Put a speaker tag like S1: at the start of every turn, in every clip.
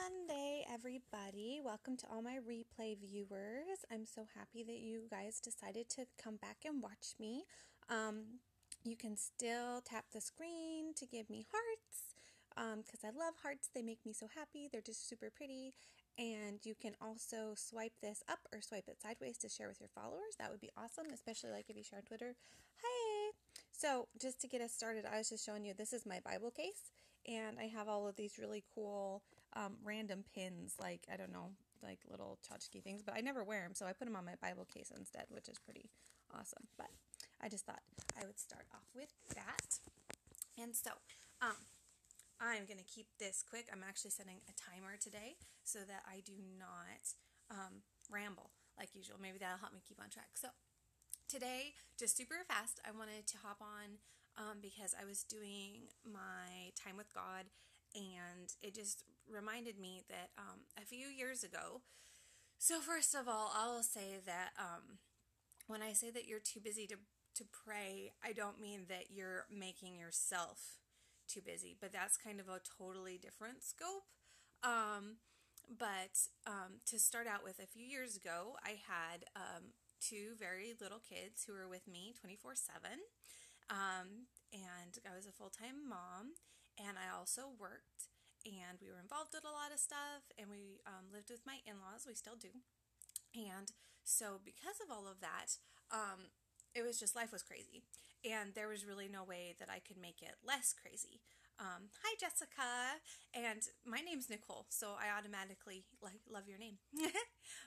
S1: Monday, everybody. Welcome to all my replay viewers. I'm so happy that you guys decided to come back and watch me. You can still tap the screen to give me hearts because I love hearts. They make me so happy. They're just super pretty. And you can also swipe this up or swipe it sideways to share with your followers. That would be awesome, especially like if you share on Twitter. Hey! So just to get us started, I was just showing you this is my Bible case. And I have all of these really cool random pins, like, I don't know, like little tchotchke things. But I never wear them, so I put them on my Bible case instead, which is pretty awesome. But I just thought I would start off with that. And so, I'm going to keep this quick. I'm actually setting a timer today so that I do not ramble like usual. Maybe that'll help me keep on track. So today, just super fast, I wanted to hop on because I was doing my time with God, and it just reminded me that a few years ago, so first of all, I'll say that when I say that you're too busy to pray, I don't mean that you're making yourself too busy, but that's kind of a totally different scope. But to start out with, a few years ago, I had two very little kids who were with me 24/7, and I was a full-time mom, and I also worked, and we were involved in a lot of stuff, and we lived with my in-laws. We still do. And so because of all of that, it was just, life was crazy, and there was really no way that I could make it less crazy. Hi, Jessica, and my name's Nicole, so I automatically love your name.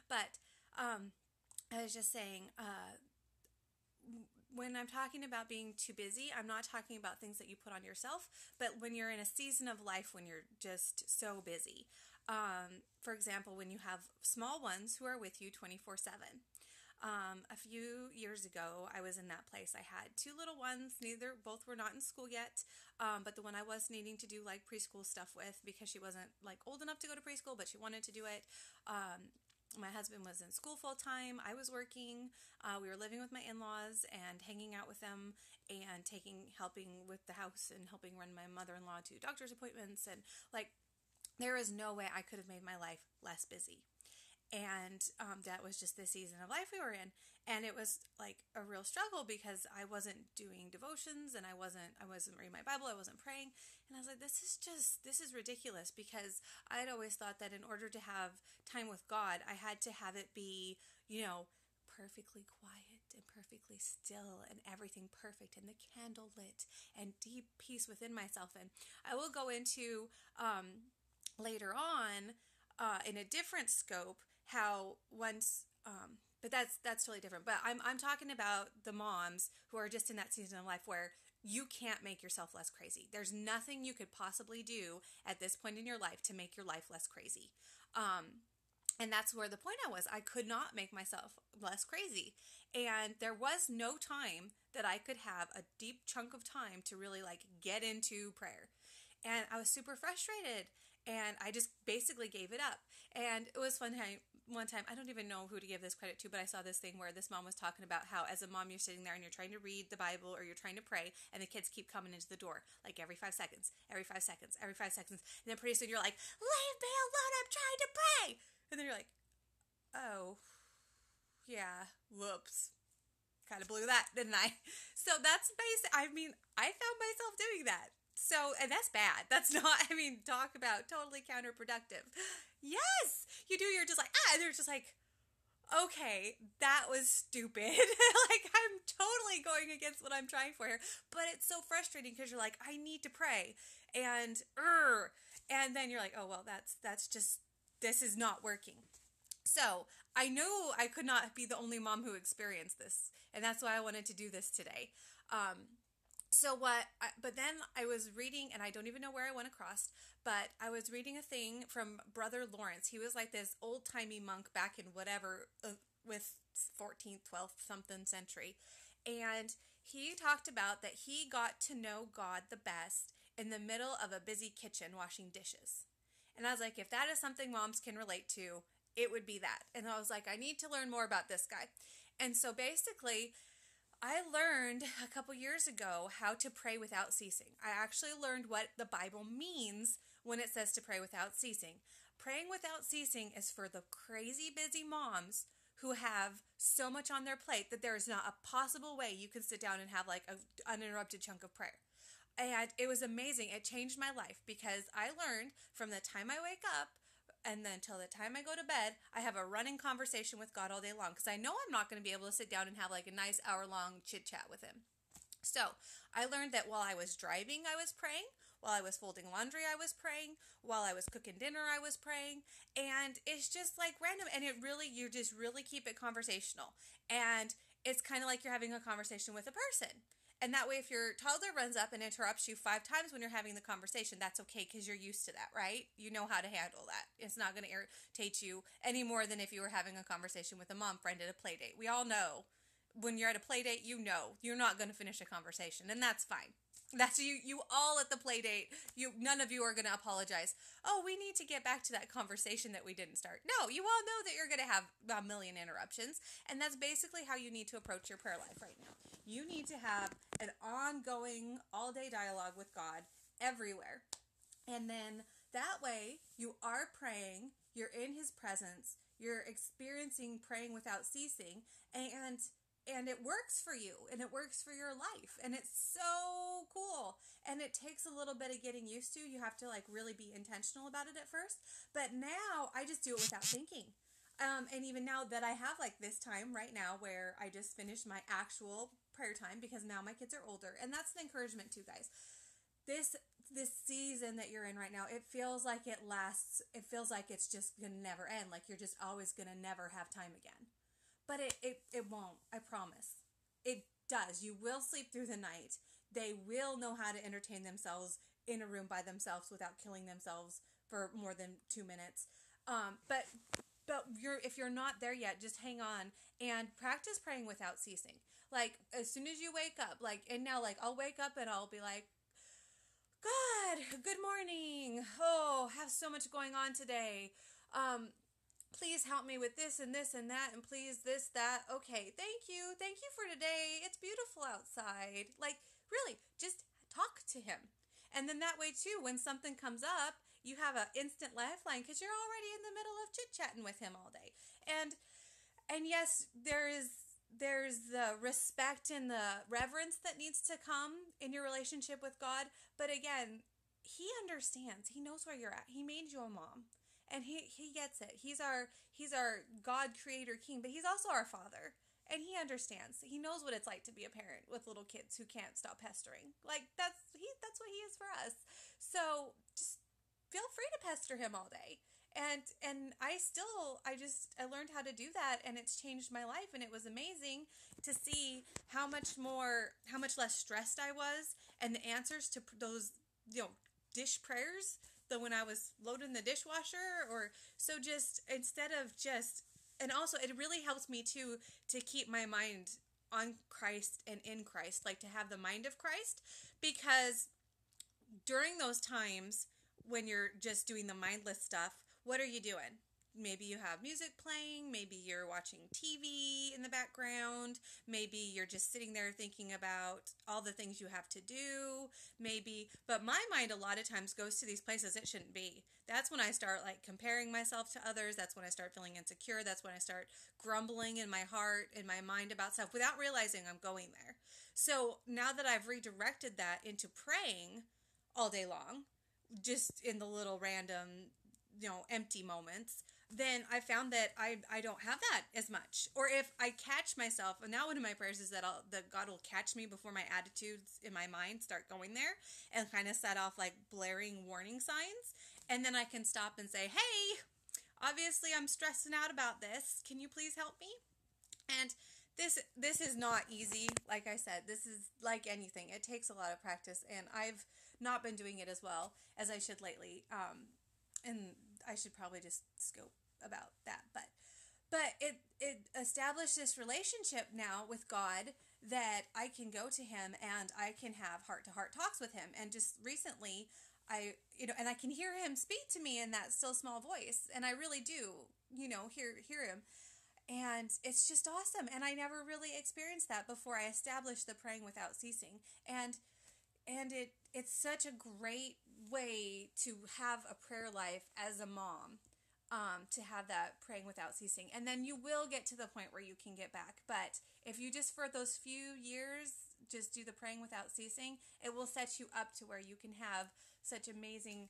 S1: But I was just saying, when I'm talking about being too busy, I'm not talking about things that you put on yourself, but when you're in a season of life when you're just so busy. For example, when you have small ones who are with you 24/7. A few years ago, I was in that place. I had two little ones. Both were not in school yet, but the one I was needing to do like preschool stuff with, because she wasn't like old enough to go to preschool, but she wanted to do it. My husband was in school full time. I was working. We were living with my in-laws and hanging out with them and helping with the house and helping run my mother-in-law to doctor's appointments. And there is no way I could have made my life less busy. And that was just the season of life we were in. And it was like a real struggle because I wasn't doing devotions, and I wasn't reading my Bible. I wasn't praying. And I was like, this is ridiculous, because I had always thought that in order to have time with God, I had to have it be, perfectly quiet and perfectly still and everything perfect and the candle lit and deep peace within myself. And I will go into later on in a different scope how once, but that's totally different. But I'm talking about the moms who are just in that season of life where you can't make yourself less crazy. There's nothing you could possibly do at this point in your life to make your life less crazy. And that's where the point I could not make myself less crazy. And there was no time that I could have a deep chunk of time to really get into prayer. And I was super frustrated, and I just basically gave it up. And it was fun. One time, I don't even know who to give this credit to, but I saw this thing where this mom was talking about how as a mom, you're sitting there and you're trying to read the Bible or you're trying to pray, and the kids keep coming into the door every 5 seconds, every 5 seconds, every 5 seconds. And then pretty soon you're like, leave me alone, I'm trying to pray. And then you're like, oh, yeah, whoops. Kind of blew that, didn't I? So that's I found myself doing that. So, and that's bad. That's not, talk about totally counterproductive. Yes, you do. You're just like, and they're just like, okay, that was stupid. I'm totally going against what I'm trying for here. But it's so frustrating because you're like, I need to pray. And then you're like, oh, well, that's just, this is not working. So I knew I could not be the only mom who experienced this. And that's why I wanted to do this today. But then I was reading, and I don't even know where I went across, but I was reading a thing from Brother Lawrence. He was like this old-timey monk back in whatever, with 14th, 12th something century. And he talked about that he got to know God the best in the middle of a busy kitchen washing dishes. And I was like, if that is something moms can relate to, it would be that. And I was like, I need to learn more about this guy. And so basically, I learned a couple years ago how to pray without ceasing. I actually learned what the Bible means when it says to pray without ceasing. praying without ceasing is for the crazy busy moms who have so much on their plate that there is not a possible way you can sit down and have like an uninterrupted chunk of prayer. And it was amazing. It changed my life because I learned from the time I wake up and then till the time I go to bed, I have a running conversation with God all day long because I know I'm not going to be able to sit down and have like a nice hour-long chit-chat with him. So I learned that while I was driving, I was praying. While I was folding laundry, I was praying. While I was cooking dinner, I was praying. And it's just like random. And you just really keep it conversational. And it's kind of like you're having a conversation with a person. And that way, if your toddler runs up and interrupts you 5 times when you're having the conversation, that's okay because you're used to that, right? You know how to handle that. It's not going to irritate you any more than if you were having a conversation with a mom friend at a play date. We all know when you're at a play date, you know you're not going to finish a conversation, and that's fine. That's you all at the play date. None of you are going to apologize. Oh, we need to get back to that conversation that we didn't start. No, you all know that you're going to have a million interruptions, and that's basically how you need to approach your prayer life right now. You need to have an ongoing, all-day dialogue with God everywhere, and then that way you are praying, you're in his presence, you're experiencing praying without ceasing, and it works for you, and it works for your life, and it's so cool, and it takes a little bit of getting used to. You have to like really be intentional about it at first, but now I just do it without thinking, and even now that I have like this time right now where I just finished my actual prayer time because now my kids are older, and that's an encouragement too, guys. This season that you're in right now, it feels like it lasts. It feels like it's just gonna never end, like you're just always gonna never have time again. But it won't, I promise. It does. You will sleep through the night. They will know how to entertain themselves in a room by themselves without killing themselves for more than 2 minutes. But if you're not there yet, just hang on and practice praying without ceasing. Like, as soon as you wake up, and now, I'll wake up and I'll be like, God, good morning. Oh, have so much going on today. Please help me with this and this and that, and please this, that. Okay, thank you. Thank you for today. It's beautiful outside. Really, just talk to him. And then that way, too, when something comes up, you have an instant lifeline because you're already in the middle of chit-chatting with him all day. And yes, there's the respect and the reverence that needs to come in your relationship with God. But again, he understands. He knows where you're at. He made you a mom. And he gets it. He's our God, creator, king, but he's also our father. And he understands. He knows what it's like to be a parent with little kids who can't stop pestering. That's what he is for us. So just feel free to pester him all day. And I learned how to do that, and it's changed my life, and it was amazing to see how much less stressed I was, and the answers to those, dish prayers than when I was loading the dishwasher, and also it really helps me too to keep my mind on Christ and in Christ, to have the mind of Christ, because during those times when you're just doing the mindless stuff, what are you doing? Maybe you have music playing, maybe you're watching TV in the background, maybe you're just sitting there thinking about all the things you have to do, but my mind a lot of times goes to these places it shouldn't be. That's when I start comparing myself to others. That's when I start feeling insecure. That's when I start grumbling in my heart, in my mind about stuff without realizing I'm going there. So now that I've redirected that into praying all day long, just in the little random, empty moments, then I found that I don't have that as much. Or if I catch myself, and now one of my prayers is that God will catch me before my attitudes in my mind start going there and kind of set off blaring warning signs. And then I can stop and say, hey, obviously I'm stressing out about this. Can you please help me? And this is not easy. Like I said, this is like anything. It takes a lot of practice, and I've not been doing it as well as I should lately. And I should probably just scope about that. But it established this relationship now with God that I can go to him and I can have heart-to-heart talks with him. And just recently, and I can hear him speak to me in that still small voice. And I really do, hear him. And it's just awesome. And I never really experienced that before I established the praying without ceasing. And it's such a great way to have a prayer life as a mom. to have that praying without ceasing. And then you will get to the point where you can get back. But if you just for those few years just do the praying without ceasing, it will set you up to where you can have such amazing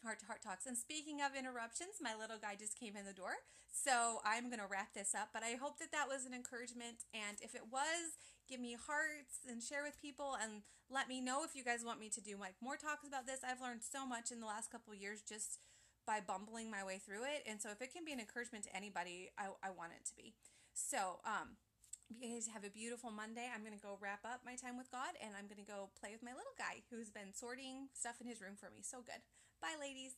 S1: heart-to-heart talks. And speaking of interruptions, my little guy just came in the door, so I'm going to wrap this up. But I hope that that was an encouragement, and if it was, give me hearts and share with people, and let me know if you guys want me to do like more talks about this. I've learned so much in the last couple of years just by bumbling my way through it, and so if it can be an encouragement to anybody, I want it to be. So you guys have a beautiful Monday. I'm going to go wrap up my time with God, and I'm going to go play with my little guy who's been sorting stuff in his room for me. So good. Bye, ladies.